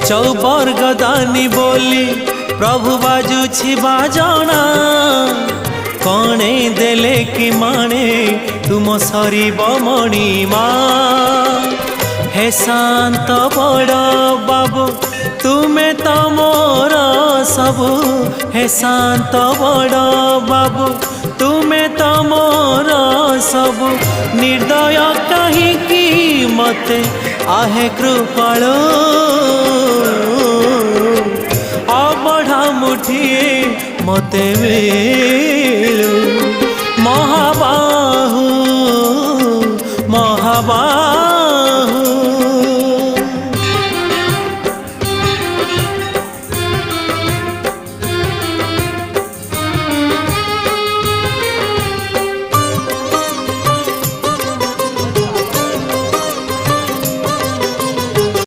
चौवर्ग दानी बोली प्रभु बाजुछि बाजना कणे देले कि माने तुम सरीब मणिमा हे शांत बड़ बाबू तुमे तो मोर सबु हे शांत बड़ बाबू तुमे तो मोर सबु निर्दय कहीं मते आहे कृपाल अबढ़ा मुठिए मते मिलू महाबाहु महाबाहु